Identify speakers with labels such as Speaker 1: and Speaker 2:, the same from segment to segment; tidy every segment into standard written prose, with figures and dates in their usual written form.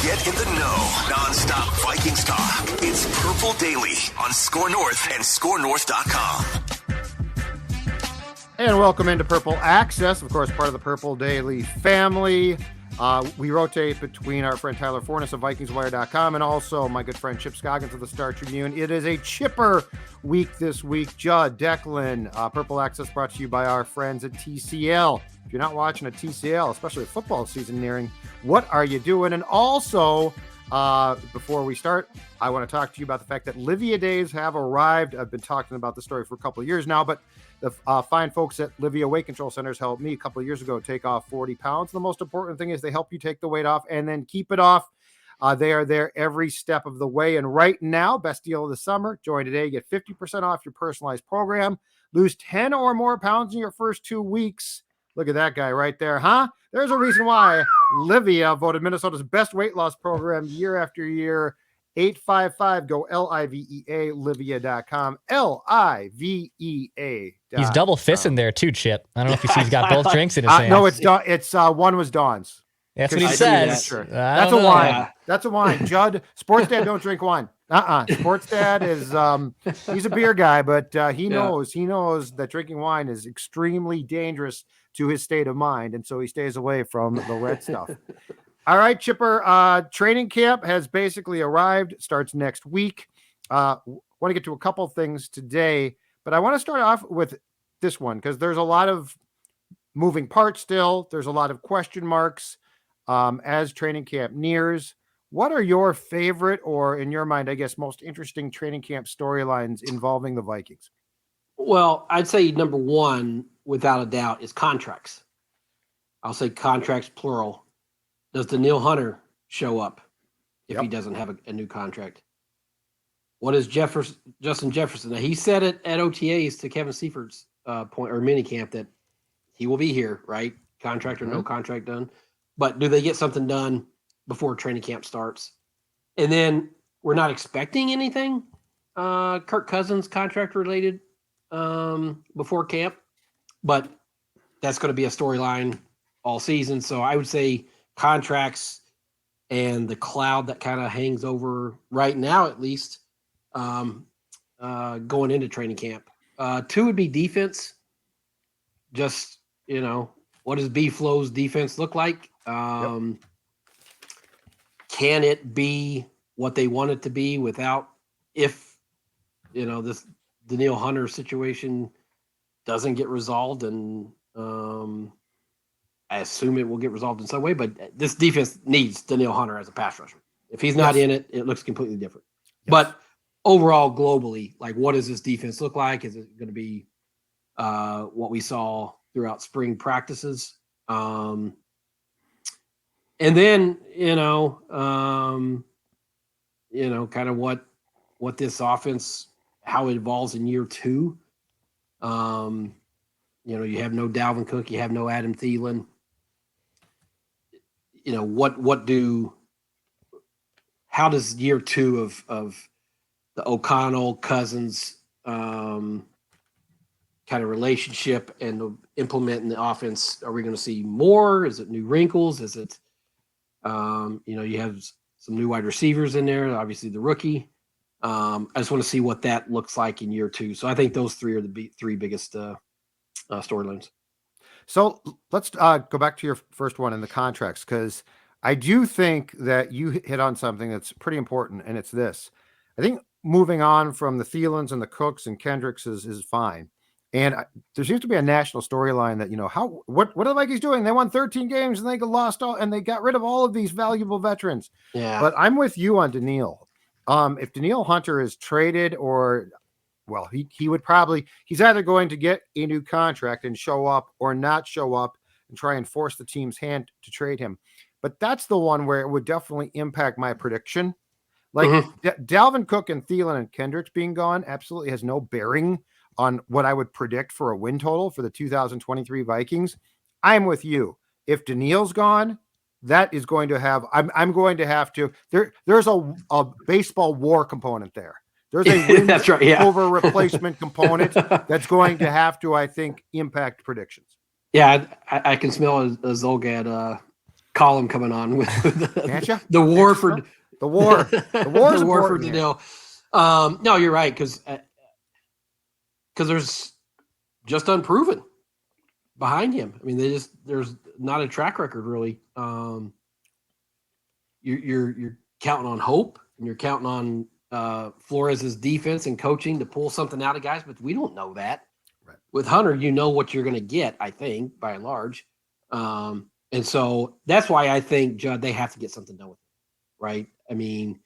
Speaker 1: Get in the know. Non-stop Vikings talk. It's Purple Daily on Score North and ScoreNorth.com.
Speaker 2: And welcome into Purple Access, of course, part of the Purple Daily family. We rotate between our friend Tyler Fornes of VikingsWire.com and also my good friend Chip Scoggins of the Star Tribune. It is a chipper week this week. Judd, Declan, Purple Access brought to you by our friends at TCL. If you're not watching a TCL, especially with football season nearing, what are you doing? And also, before we start, I want to talk to you about the fact that Livia Days have arrived. I've been talking about the story for a couple of years now, but the fine folks at Livia Weight Control Centers helped me a couple of years ago take off 40 pounds. The most important thing is they help you take the weight off and then keep it off. They are there every step of the way. And right now, best deal of the summer, join today, get 50% off your personalized program. Lose 10 or more pounds in your first 2 weeks. Look at that guy right there, huh? There's a reason why Livia voted Minnesota's best weight loss program year after year. 855 go LIVEA Livia.com. LIVEA.
Speaker 3: He's double fisting there too, Chip. I don't know if you see he's got both drinks in his hands.
Speaker 2: No, it's one was Dawn's.
Speaker 3: That's what he says.
Speaker 2: That's a wine. Yeah. That's a wine. Judd, Sports Dad don't drink wine. Sports Dad is he's a beer guy, but he knows that drinking wine is extremely dangerous to his state of mind, and so he stays away from the red stuff. All right, Chipper, training camp has basically arrived, starts next week. Want to get to a couple things today, but I want to start off with this one because there's a lot of moving parts still. There's a lot of question marks as training camp nears. What are your favorite, or in your mind, I guess, most interesting training camp storylines involving the Vikings?
Speaker 4: Well, I'd say number one, without a doubt, is contracts. I'll say contracts plural. Does Danielle Hunter show up if he doesn't have a new contract? What is Justin Jefferson? Now, he said it at OTAs to Kevin Seiferd's point or minicamp that he will be here, right? Contract or no contract done. But do they get something done before training camp starts? And then we're not expecting anything Kirk Cousins contract related before camp, but that's going to be a storyline all season. So I would say contracts and the cloud that kind of hangs over right now, at least, going into training camp. Two would be defense. Just, what does B-Flow's defense look like? Can it be what they want it to be without, if, this Danielle Hunter situation doesn't get resolved, and I assume it will get resolved in some way, but this defense needs Danielle Hunter as a pass rusher. If he's not in it, it looks completely different. Yes. But overall, globally, what does this defense look like? Is it going to be what we saw throughout spring practices? And then, kind of what this offense, how it evolves in year two. You have no Dalvin Cook, you have no Adam Thielen. How does year two of the O'Connell Cousins kind of relationship and implementing the offense? Are we going to see more? Is it new wrinkles? Is it, you have some new wide receivers in there, obviously the rookie. I just want to see what that looks like in year two. So I think those three are the three biggest storylines.
Speaker 2: So let's go back to your first one in the contracts, because I do think that you hit on something that's pretty important, and it's this. I think moving on from the Thielens and the Cooks and Kendricks is fine. And there seems to be a national storyline that, what are the Vikings doing? They won 13 games and they lost all, and they got rid of all of these valuable veterans.
Speaker 4: Yeah.
Speaker 2: But I'm with you on Danielle. If Danielle Hunter is traded, he would probably, he's either going to get a new contract and show up or not show up and try and force the team's hand to trade him. But that's the one where it would definitely impact my prediction. Dalvin Cook and Thielen and Kendricks being gone absolutely has no bearing on what I would predict for a win total for the 2023 Vikings. I'm with you. If Danielle's gone, that is going to have, I'm going to have to, there's a baseball war component there. There's a win
Speaker 4: that's right, yeah.
Speaker 2: over replacement component that's going to have to, I think, impact predictions.
Speaker 4: Yeah, I can smell a Zolgad column coming on with
Speaker 2: Can't you?
Speaker 4: the war for
Speaker 2: the war. The war's
Speaker 4: the war for
Speaker 2: important here.
Speaker 4: Danielle. No, you're right because there's just unproven behind him. I mean, there's not a track record really. You're counting on hope and you're counting on Flores's defense and coaching to pull something out of guys, but we don't know that.
Speaker 2: Right.
Speaker 4: With Hunter, you know what you're going to get, I think, by and large. And so that's why I think, Judd, they have to get something done with him, right? I mean,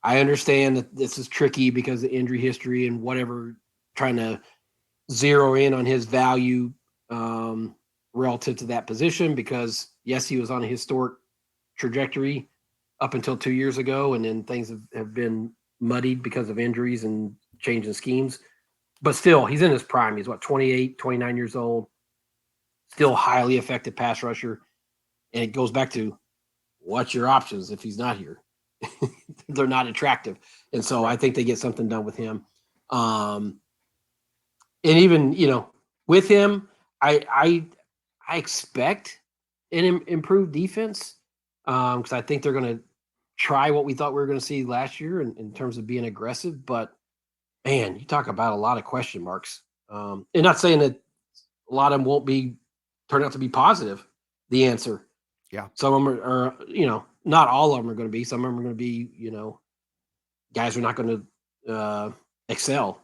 Speaker 4: I understand that this is tricky because of injury history and whatever, trying to zero in on his value relative to that position because, yes, he was on a historic trajectory up until 2 years ago, and then things have been muddied because of injuries and changing schemes. But still, he's in his prime. He's, 28, 29 years old, still highly effective pass rusher. And it goes back to what's your options if he's not here? They're not attractive. And so I think they get something done with him. And even, with him, I expect an improved defense because I think they're going to try what we thought we were going to see last year in terms of being aggressive. But, man, you talk about a lot of question marks. And not saying that a lot of them won't turn out to be positive, the answer.
Speaker 2: Yeah.
Speaker 4: Some of them are not all of them are going to be. Some of them are going to be, guys are not going to excel.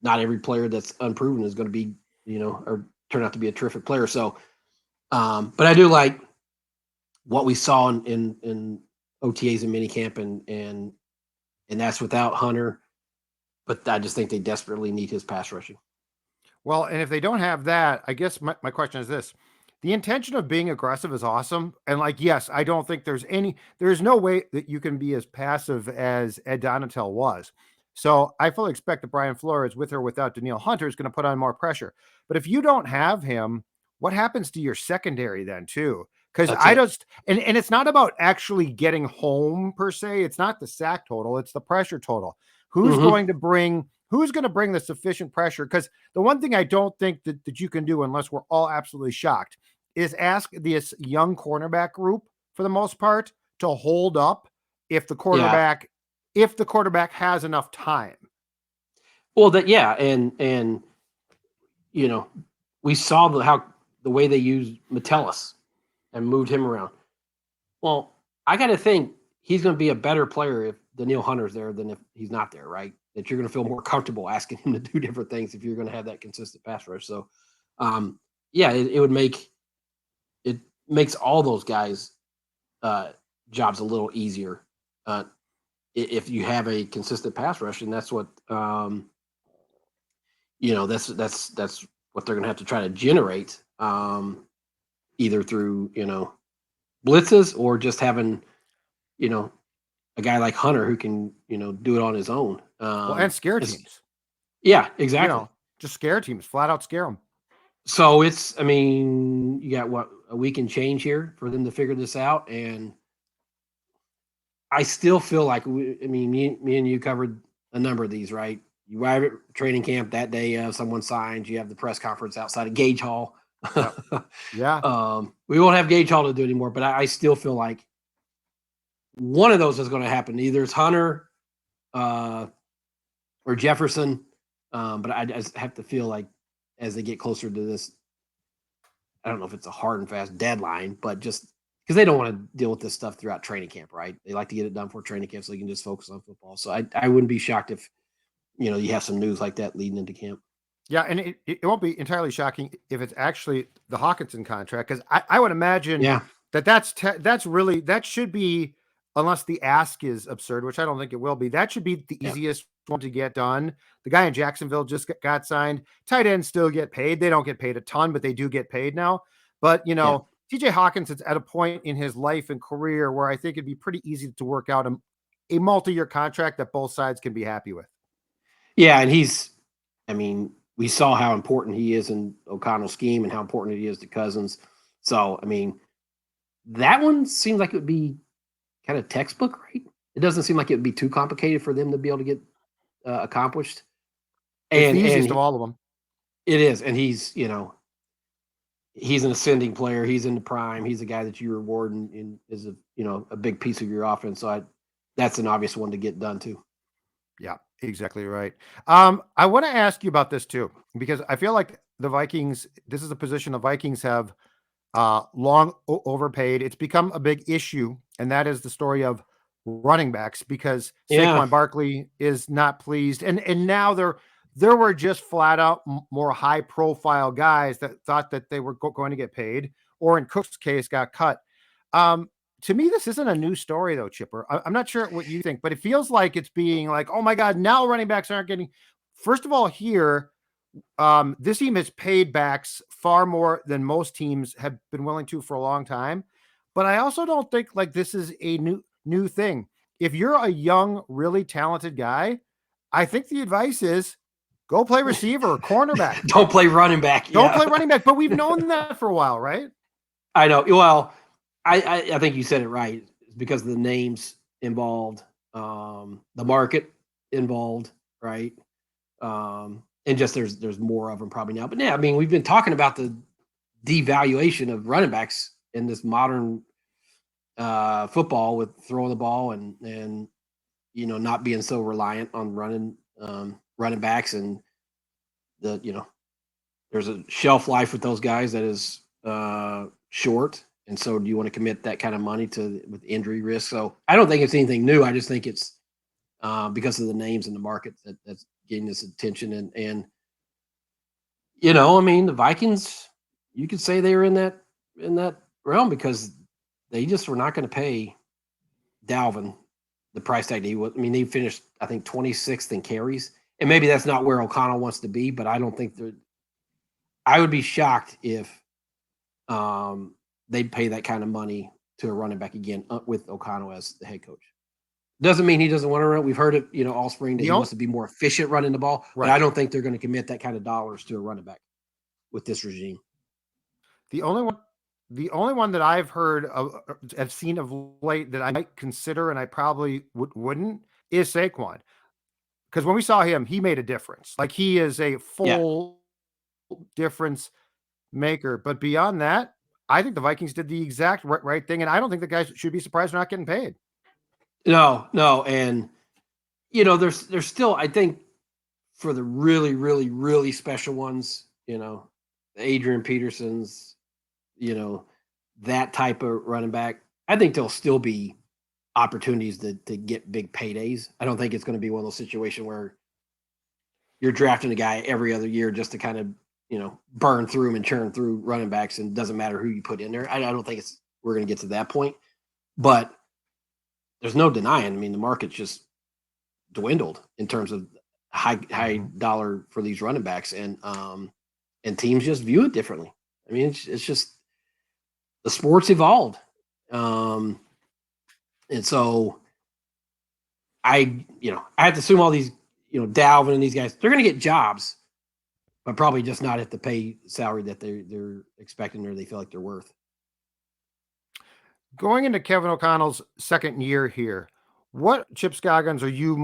Speaker 4: Not every player that's unproven is going to be, or turn out to be a terrific player. So, but I do like what we saw in OTAs and minicamp, and that's without Hunter. But I just think they desperately need his pass rushing.
Speaker 2: Well, and if they don't have that, I guess my question is this. The intention of being aggressive is awesome. And yes, I don't think there's no way that you can be as passive as Ed Donatel was. So I fully expect that Brian Flores, with or without Danielle Hunter, is going to put on more pressure. But if you don't have him, what happens to your secondary then too? Because and it's not about actually getting home per se. It's not the sack total. It's the pressure total. Who's going to bring the sufficient pressure? Because the one thing I don't think that you can do, unless we're all absolutely shocked, is ask this young cornerback group, for the most part, to hold up if the quarterback has enough time.
Speaker 4: Well, and we saw the way they used Metellus and moved him around. Well, I got to think he's going to be a better player if Danielle Hunter's there than if he's not there, right? That you're going to feel more comfortable asking him to do different things if you're going to have that consistent pass rush. So, it makes all those guys' jobs a little easier if you have a consistent pass rush, and that's what that's what they're going to have to try to generate, either through blitzes or just having a guy like Hunter who can do it on his own.
Speaker 2: And scare teams.
Speaker 4: Yeah, exactly.
Speaker 2: Just scare teams, flat out scare them. So
Speaker 4: you got a week and change here for them to figure this out, and I still feel like me and you covered a number of these, right? You arrive at training camp that day, someone signs, you have the press conference outside of Gage Hall.
Speaker 2: Yeah.
Speaker 4: We won't have Gage Hall to do anymore, but I still feel like one of those is going to happen. Either it's Hunter or Jefferson, but I just have to feel like as they get closer to this, I don't know if it's a hard and fast deadline, but just because they don't want to deal with this stuff throughout training camp, right? They like to get it done for training camp so they can just focus on football. So I wouldn't be shocked if, you have some news like that leading into camp.
Speaker 2: Yeah, and it won't be entirely shocking if it's actually the Hawkinson contract, because I would imagine that should be, unless the ask is absurd, which I don't think it will be, that should be the easiest one to get done. The guy in Jacksonville just got signed. Tight ends still get paid. They don't get paid a ton, but they do get paid now. But, TJ Hawkinson's at a point in his life and career where I think it'd be pretty easy to work out a multi-year contract that both sides can be happy with.
Speaker 4: Yeah, and we saw how important he is in O'Connell's scheme and how important he is to Cousins. So, that one seems like it would be kind of textbook, right? It doesn't seem like it would be too complicated for them to be able to get accomplished.
Speaker 2: It's the easiest of all of them.
Speaker 4: It is. And he's, he's an ascending player. He's in the prime. He's a guy that you reward and is a big piece of your offense. So that's an obvious one to get done too.
Speaker 2: Yeah, exactly right. I want to ask you about this too, because I feel like the Vikings, this is a position the Vikings have long overpaid. It's become a big issue, and that is the story of running backs, because
Speaker 4: Yeah.
Speaker 2: Saquon Barkley is not pleased. And now there were just flat out more high profile guys that thought that they were going to get paid, or in Cook's case, got cut. To me, this isn't a new story though, Chipper. I'm not sure what you think, but it feels like it's being like, oh my God, now running backs aren't getting. First of all, here, this team has paid backs far more than most teams have been willing to for a long time. But I also don't think like this is a new thing. If you're a young, really talented guy, I think the advice is go play receiver or cornerback.
Speaker 4: Don't play running back.
Speaker 2: Don't play running back. But we've known that for a while, right?
Speaker 4: I know. Well, I think you said it right. It's because of the names involved, the market involved, right? And just there's more of them probably now. But yeah, I mean, we've been talking about the devaluation of running backs in this modern football with throwing the ball and not being so reliant on running backs, and there's a shelf life with those guys that is short. And so do you want to commit that kind of money with injury risk? So I don't think it's anything new. I just think it's because of the names in the market that's getting this attention. And I mean, the Vikings, you could say they were in that realm because they just were not going to pay Dalvin the price tag he was. I mean, they finished, I think, 26th in carries. And maybe that's not where O'Connell wants to be, but I don't think I would be shocked if they'd pay that kind of money to a running back again with O'Connell as the head coach. Doesn't mean he doesn't want to run. We've heard it, all spring that he wants to be more efficient running the ball, right. But I don't think they're going to commit that kind of dollars to a running back with this regime.
Speaker 2: The only one that I've heard of, have seen of late that I might consider, and I probably wouldn't, is Saquon. Because when we saw him, he made a difference. Like, he is a full difference maker. But beyond that, I think the Vikings did the exact right thing, and I don't think the guys should be surprised they're not getting paid.
Speaker 4: No, and there's still, I think, for the really, really, really special ones, Adrian Peterson's, that type of running back, I think there'll still be opportunities to get big paydays. I don't think it's going to be one of those situations where you're drafting a guy every other year just to kind of, burn through him and churn through running backs, and it doesn't matter who you put in there. I don't think we're going to get to that point, but there's no denying. I mean, the market's just dwindled in terms of high dollar for these running backs, and teams just view it differently. I mean, it's just the sport's evolved, and so I have to assume all these Dalvin and these guys, they're going to get jobs, but probably just not at the pay salary that they're expecting or they feel like they're worth.
Speaker 2: Going into Kevin O'Connell's second year here, what, Chip Scoggins, are you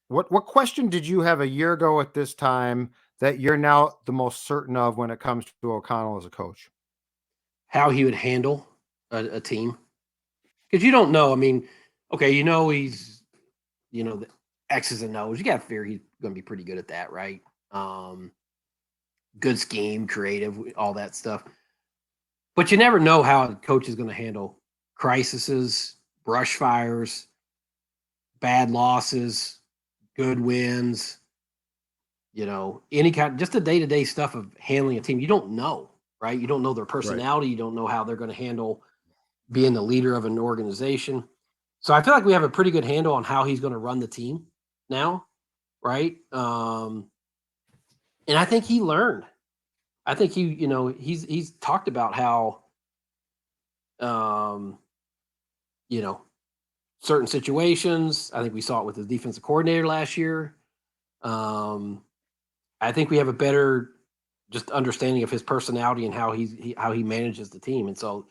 Speaker 2: what question did you have a year ago at this time that you're now the most certain of when it comes to O'Connell as a coach?
Speaker 4: How he would handle a team. Because you don't know. I mean, okay, he's, the X's and O's. You got to figure he's going to be pretty good at that, right? Good scheme, creative, all that stuff. But you never know how a coach is going to handle crises, brush fires, bad losses, good wins, any kind, just the day-to-day stuff of handling a team. You don't know, right? You don't know their personality. Right. You don't know how they're going to handle being the leader of an organization. So I feel like we have a pretty good handle on how he's going to run the team now, right? And I think he learned. I think he's talked about how, certain situations. I think we saw it with the defensive coordinator last year. I think we have a better just understanding of his personality and how he manages the team. And so,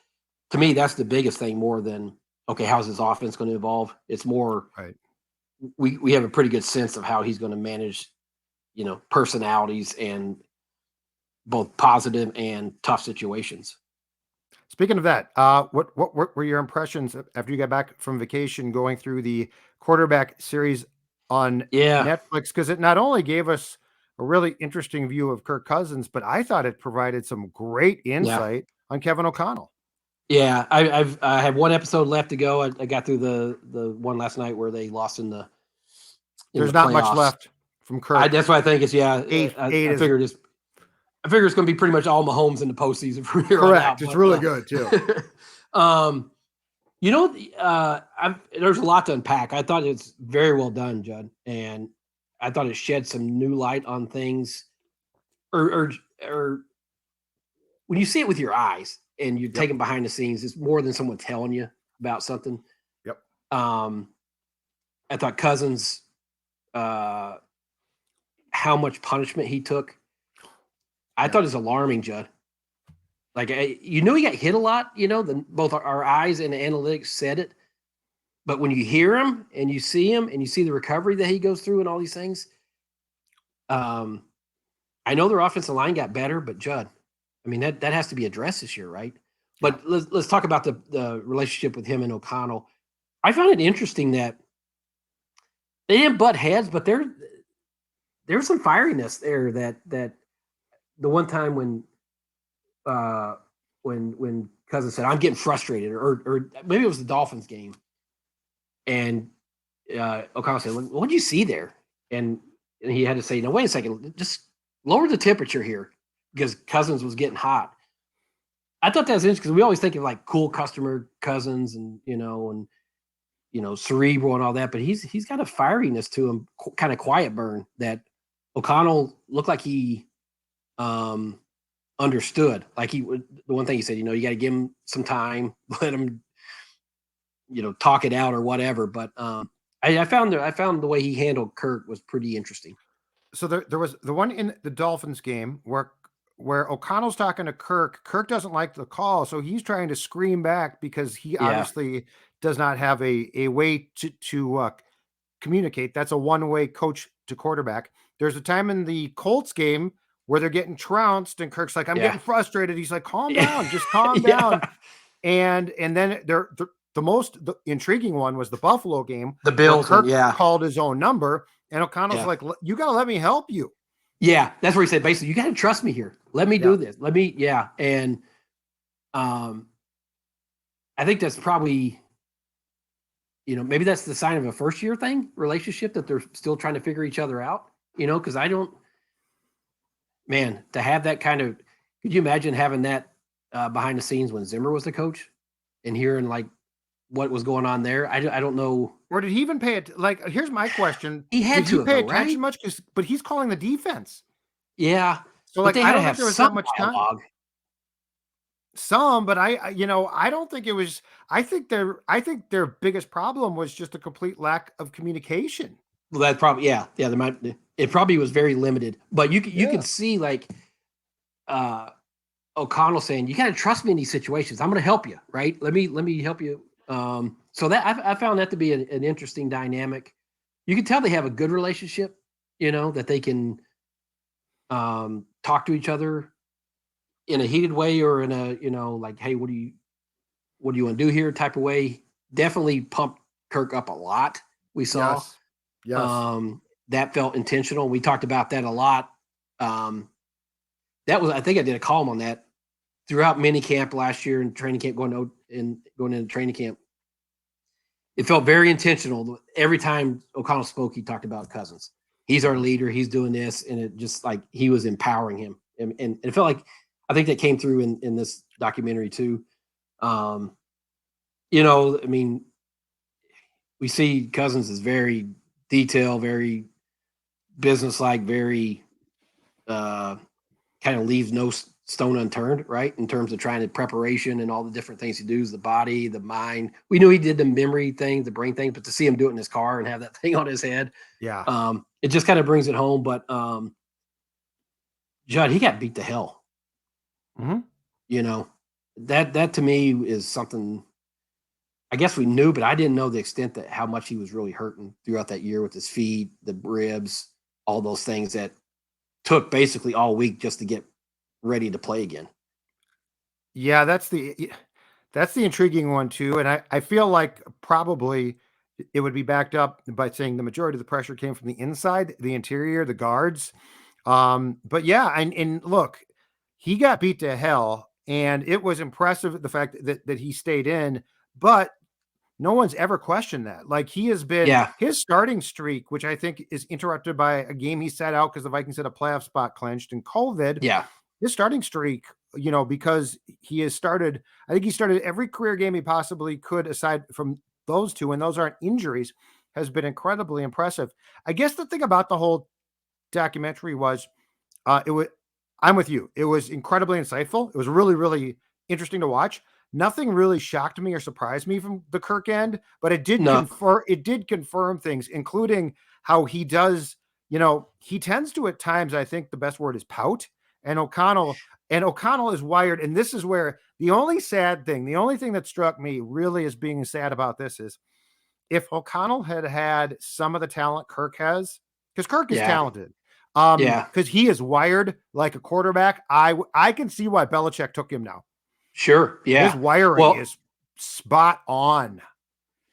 Speaker 4: to me, that's the biggest thing, more than, okay, how's his offense going to evolve? It's more, right. We have a pretty good sense of how he's going to manage, personalities and both positive and tough situations.
Speaker 2: Speaking of that, what were your impressions after you got back from vacation going through the quarterback series on Netflix? Because it not only gave us a really interesting view of Kirk Cousins, but I thought it provided some great insight on Kevin O'Connell.
Speaker 4: Yeah, I have one episode left to go. I got through the one last night where they lost in the.
Speaker 2: There's not much left from Kirk.
Speaker 4: That's what I think is. Yeah,
Speaker 2: eight
Speaker 4: I
Speaker 2: is,
Speaker 4: figured it's. I figure it's going to be pretty much all Mahomes in the postseason from here
Speaker 2: correct.
Speaker 4: on out.
Speaker 2: It's really good too.
Speaker 4: There's a lot to unpack. I thought it's very well done, Judd, and I thought it shed some new light on things, or when you see it with your eyes and you're taking behind the scenes, it's more than someone telling you about something.
Speaker 2: Yep.
Speaker 4: I thought Cousins, how much punishment he took. I thought it was alarming, Judd. Like, he got hit a lot, both our eyes and the analytics said it. But when you hear him and you see the recovery that he goes through and all these things, I know their offensive line got better, but Judd, I mean, that has to be addressed this year, right? But let's talk about the relationship with him and O'Connell. I found it interesting that they didn't butt heads, but there was some fieriness there that the one time when Cousins said, "I'm getting frustrated," or maybe it was the Dolphins game, and O'Connell said, "What did you see there?" And he had to say, "No, wait a second, just lower the temperature here," because Cousins was getting hot. I thought that was interesting because we always think of like cool customer Cousins and cerebral and all that, but he's got a fieriness to him, kind of quiet burn that O'Connell looked like he understood. Like the one thing he said, you got to give him some time, let him, talk it out or whatever. But I found the way he handled Kirk was pretty interesting.
Speaker 2: So there was the one in the Dolphins game where O'Connell's talking to Kirk. Kirk doesn't like the call, so he's trying to scream back because he obviously does not have a way to communicate. That's a one-way coach to quarterback. There's a time in the Colts game where they're getting trounced and Kirk's like, "I'm getting frustrated." He's like, "Calm down, just calm down." And then the most intriguing one was the Buffalo game.
Speaker 4: The Bills,
Speaker 2: Kirk called his own number, and O'Connell's like, "You got to let me help you."
Speaker 4: Yeah, that's where he said, basically, "You got to trust me here. Let me do this. Let me." Yeah, and I think that's probably, maybe that's the sign of a first-year relationship that they're still trying to figure each other out. Because I don't. Man, to have that kind of, could you imagine having that behind the scenes when Zimmer was the coach and hearing like what was going on there? I don't know.
Speaker 2: Or did he even pay it? Like, here's my question.
Speaker 4: He had
Speaker 2: to pay
Speaker 4: though,
Speaker 2: attention
Speaker 4: right?
Speaker 2: much, but he's calling the defense.
Speaker 4: Yeah.
Speaker 2: So like, I don't think there was that much time. Some, but I don't think it was. I think their biggest problem was just a complete lack of communication.
Speaker 4: Well, that's probably it probably was very limited, but you could see like O'Connell saying, "You got to trust me in these situations. I'm going to help you, right? Let me help you." So that I found that to be an interesting dynamic. You can tell they have a good relationship, that they can talk to each other in a heated way or in a like, "Hey, what do you want to do here?" type of way. Definitely pumped Kirk up a lot. We saw.
Speaker 2: Yes.
Speaker 4: That felt intentional. We talked about that a lot. I think I did a column on that throughout mini camp last year and training camp going into training camp. It felt very intentional. Every time O'Connell spoke, he talked about Cousins. He's our leader. He's doing this. And it just like he was empowering him. And it felt like, I think that came through in this documentary too. I mean, we see Cousins is very detailed, very businesslike, very kind of leaves no stone unturned, right? In terms of trying to preparation and all the different things he does, the body, the mind. We knew he did the memory thing, the brain thing, but to see him do it in his car and have that thing on his head, it just kind of brings it home. But Judd, he got beat to hell.
Speaker 2: Mm-hmm.
Speaker 4: That to me is something I guess we knew, but I didn't know the extent that how much he was really hurting throughout that year with his feet, the ribs, all those things that took basically all week just to get ready to play again.
Speaker 2: Yeah, that's the intriguing one too. And I feel like probably it would be backed up by saying the majority of the pressure came from the inside, the interior, the guards. But yeah, and look, he got beat to hell, and it was impressive the fact that he stayed in, but no one's ever questioned that. Like he has been
Speaker 4: Yeah.
Speaker 2: his starting streak, which I think is interrupted by a game he sat out because the Vikings had a playoff spot clinched and COVID.
Speaker 4: Yeah.
Speaker 2: His starting streak, because he has started, I think he started every career game he possibly could, aside from those two, and those aren't injuries, has been incredibly impressive. I guess the thing about the whole documentary was, I'm with you. It was incredibly insightful. It was really, really interesting to watch. Nothing really shocked me or surprised me from the Kirk end, but it did
Speaker 4: No.
Speaker 2: confirm things, including how he does, he tends to at times, I think the best word is pout. And O'Connell is wired. And this is where the only thing that struck me really as being sad about this is if O'Connell had some of the talent Kirk has, because Kirk is talented. Because he is wired like a quarterback. I can see why Belichick took him now.
Speaker 4: Sure. Yeah.
Speaker 2: His wiring is spot on.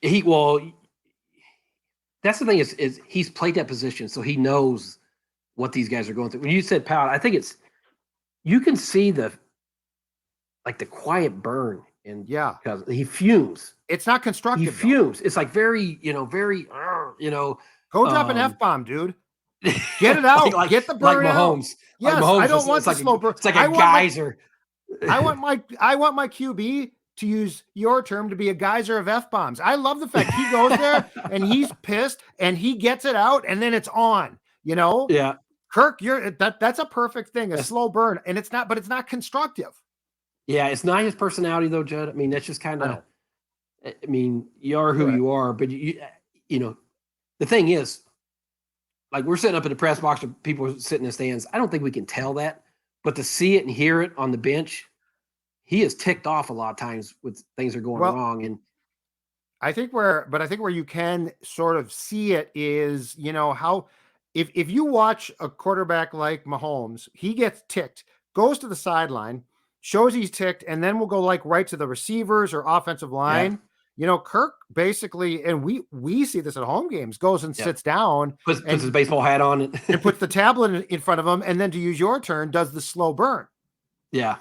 Speaker 4: That's the thing is he's played that position, so he knows what these guys are going through. When you said pout, I think you can see the quiet burn because he fumes.
Speaker 2: It's not constructive.
Speaker 4: He fumes. It's like very, very,
Speaker 2: Go drop an F-bomb, dude. Get it out. Get the burn
Speaker 4: like
Speaker 2: out.
Speaker 4: Mahomes.
Speaker 2: Yes,
Speaker 4: like Mahomes,
Speaker 2: I don't want the slow burn.
Speaker 4: It's like a geyser.
Speaker 2: I want my QB, to use your term, to be a geyser of F-bombs. I love the fact he goes there and he's pissed and he gets it out and then it's on,
Speaker 4: Yeah.
Speaker 2: Kirk, that's a perfect thing, a slow burn. And it's not constructive.
Speaker 4: Yeah. It's not his personality though, Judd. I mean, that's just kind of, you are who you are, but the thing is, like we're sitting up in the press box or people are sitting in the stands. I don't think we can tell that, but to see it and hear it on the bench, he is ticked off a lot of times with things are going wrong. And
Speaker 2: I think where you can sort of see it is, how if you watch a quarterback like Mahomes, he gets ticked, goes to the sideline, shows he's ticked, and then we'll go right to the receivers or offensive line. Kirk basically, and we see this at home games, goes and sits down,
Speaker 4: puts his baseball hat on
Speaker 2: and puts the tablet in front of him, and then, to use your term, does the slow burn.
Speaker 4: Yeah.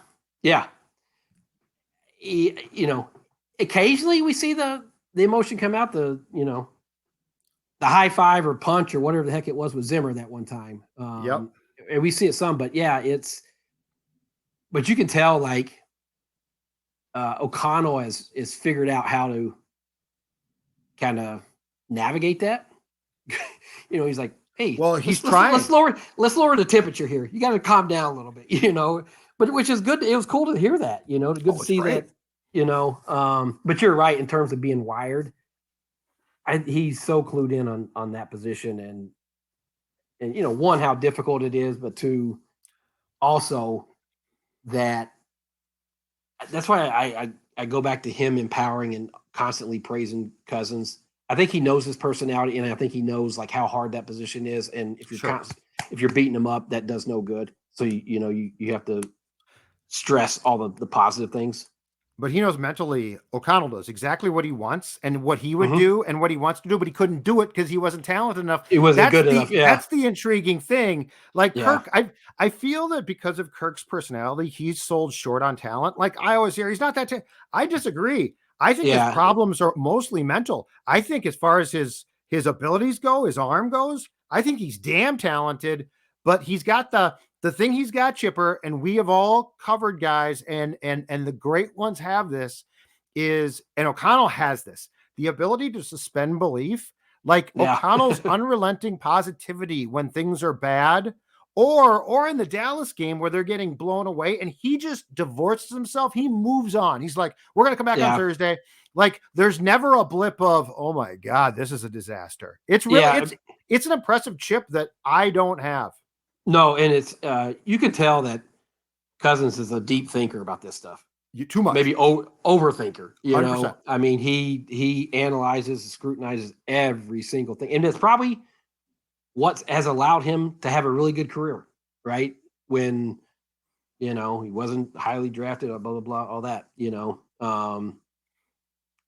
Speaker 4: Occasionally we see the emotion come out, the high five or punch or whatever the heck it was with Zimmer that one time. And we see it some, but but you can tell O'Connell is figured out how to kind of navigate that. He's like, hey,
Speaker 2: he's trying.
Speaker 4: Let's lower the temperature here. You got to calm down a little bit, but which is good. It was cool to hear that, good to see that, but you're right in terms of being wired. He's so clued in on that position and one, how difficult it is, but two, also that's why I go back to him empowering and constantly praising Cousins. I think he knows his personality, and I think he knows how hard that position is. And if you're beating him up, that does no good. So you have to stress all the positive things.
Speaker 2: But he knows mentally, O'Connell does exactly what he wants and what he would do and what he wants to do, but he couldn't do it because he wasn't talented enough.
Speaker 4: It wasn't good enough. Yeah.
Speaker 2: That's the intriguing thing. Kirk, I feel that because of Kirk's personality, he's sold short on talent. I always hear he's not that I disagree. I think his problems are mostly mental. I think as far as his abilities go, his arm goes, I think he's damn talented, but he's got the thing he's got, Chipper, and we have all covered guys, and the great ones have this, and O'Connell has this, the ability to suspend belief, O'Connell's unrelenting positivity when things are bad, or in the Dallas game where they're getting blown away, and he just divorces himself. He moves on. He's like, we're going to come back on Thursday. There's never a blip of, oh my God, this is a disaster. It's really, it's an impressive chip that I don't have.
Speaker 4: No, and it's you can tell that Cousins is a deep thinker about this stuff.
Speaker 2: Too much,
Speaker 4: maybe overthinker.
Speaker 2: 100%.
Speaker 4: I mean, he analyzes, scrutinizes every single thing, and it's probably what has allowed him to have a really good career. Right when He wasn't highly drafted, blah, blah, blah, all that,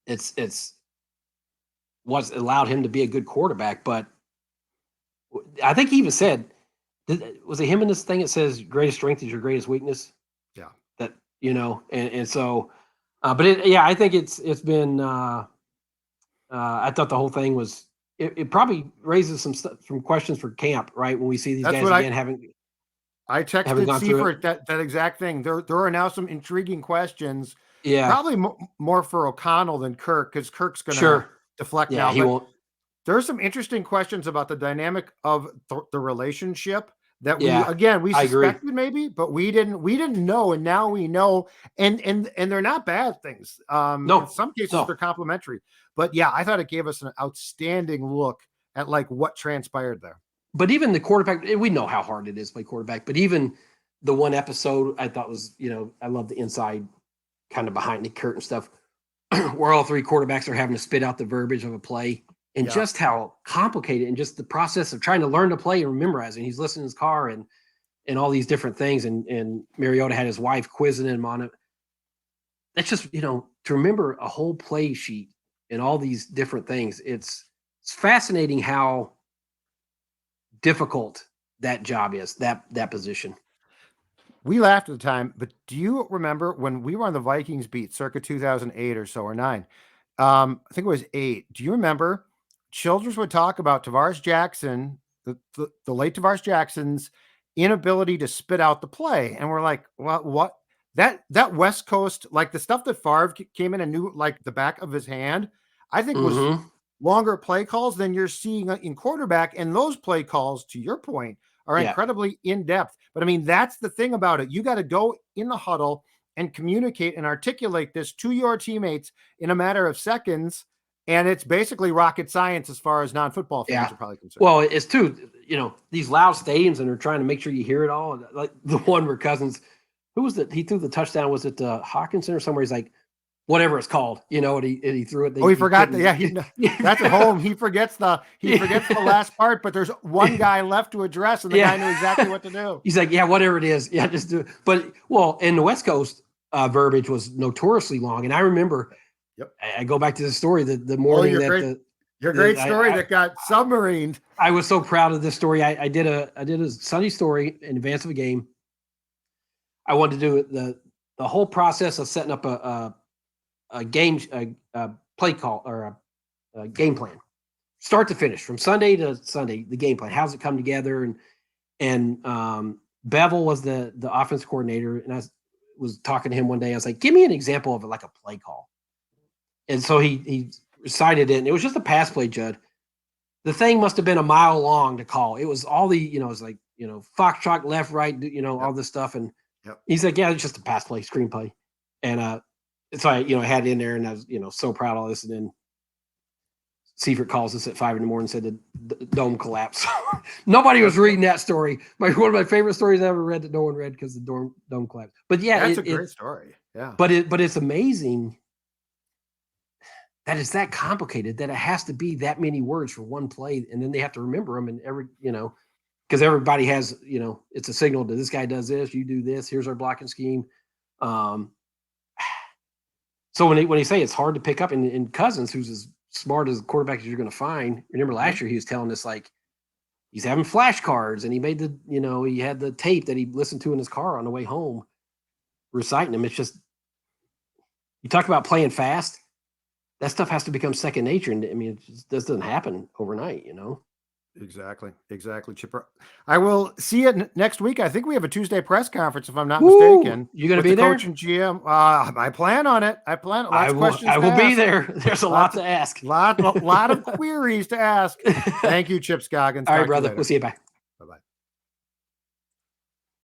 Speaker 4: it's what's allowed him to be a good quarterback. But I think he even said, was it him in this thing? It says greatest strength is your greatest weakness.
Speaker 2: Yeah.
Speaker 4: That, and so, but I think it's been, I thought the whole thing was, it probably raises some questions for camp, right? When we see these guys again
Speaker 2: I texted Seifert that exact thing. There are now some intriguing questions.
Speaker 4: Yeah.
Speaker 2: Probably more for O'Connell than Kirk, because Kirk's going to deflect now.
Speaker 4: He won't.
Speaker 2: There are some interesting questions about the dynamic of the relationship that we suspected maybe, but we didn't know, and now we know. And they're not bad things.
Speaker 4: No,
Speaker 2: in some cases they're complementary. But yeah, I thought it gave us an outstanding look at like what transpired there.
Speaker 4: But even the quarterback, we know how hard it is to play quarterback, but even the one episode I thought was, I love the inside kind of behind the curtain stuff where all three quarterbacks are having to spit out the verbiage of a play and just how complicated and just the process of trying to learn to play and memorize. And he's listening to his car and all these different things. And Mariota had his wife quizzing him on it. That's just, to remember a whole play sheet and all these different things. It's fascinating how difficult that job is, that position.
Speaker 2: We laughed at the time, but do you remember when we were on the Vikings beat circa 2008 or so, or 9? I think it was 8. Do you remember Childress would talk about Tavares Jackson, the late Tavares Jackson's inability to spit out the play? And we're like, well, what? That West Coast, like the stuff that Favre came in and knew like the back of his hand, I think was longer play calls than you're seeing in quarterback. And those play calls, to your point, are incredibly in-depth. But I mean, that's the thing about it. You got to go in the huddle and communicate and articulate this to your teammates in a matter of seconds. And it's basically rocket science as far as non-football fans are probably concerned.
Speaker 4: Well, it's too, these loud stadiums, and they're trying to make sure you hear it all. Like the one where Cousins, who was he threw the touchdown? Was it Hawkinson or somewhere? He's like, whatever it's called, and he threw it.
Speaker 2: He forgot that. That's at home. He forgets the last part, but there's one guy left to address, and the guy knew exactly what to do.
Speaker 4: He's like, whatever it is. Yeah, just do it. But, and the West Coast verbiage was notoriously long. And I remember, I go back to the story, the morning
Speaker 2: your great story that got submarined.
Speaker 4: I was so proud of this story. I did a Sunday story in advance of a game. I wanted to do the whole process of setting up a game, play call or a game plan, start to finish, from Sunday to Sunday. The game plan, how's it come together? And Bevel was the offense coordinator, and I was talking to him one day. I was like, "Give me an example of like a play call." And so he recited it, and it was just a pass play, Judd. The thing must have been a mile long to call. It was all the, it was like, foxtrot, left, right, all this stuff. And he's like, "Yeah, it's just a pass play, screenplay." And so I, had it in there, and I was, so proud of all this. And then Seifert calls us at 5 a.m. and said the dome collapsed. Nobody was reading that story. One of my favorite stories I ever read that no one read because the dome collapsed. But yeah,
Speaker 2: that's a great story. Yeah.
Speaker 4: But it's amazing that it's that complicated, that it has to be that many words for one play, and then they have to remember them, and because everybody has, it's a signal to this guy does this, you do this, here's our blocking scheme. So when they say it's hard to pick up, and Cousins, who's as smart as a quarterback as you're going to find, remember last year he was telling us like he's having flashcards, and he made he had the tape that he listened to in his car on the way home, reciting them. It's just, you talk about playing fast. That stuff has to become second nature. And I mean, this doesn't happen overnight,
Speaker 2: Exactly, Chipper. I will see you next week. I think we have a Tuesday press conference, if I'm not mistaken.
Speaker 4: You going to be there?
Speaker 2: Coach and GM. I plan on it. I will
Speaker 4: be there. There's a lot to ask.
Speaker 2: Lot of queries to ask. Thank you, Chip Scoggins.
Speaker 4: All right, brother. We'll see you. Bye.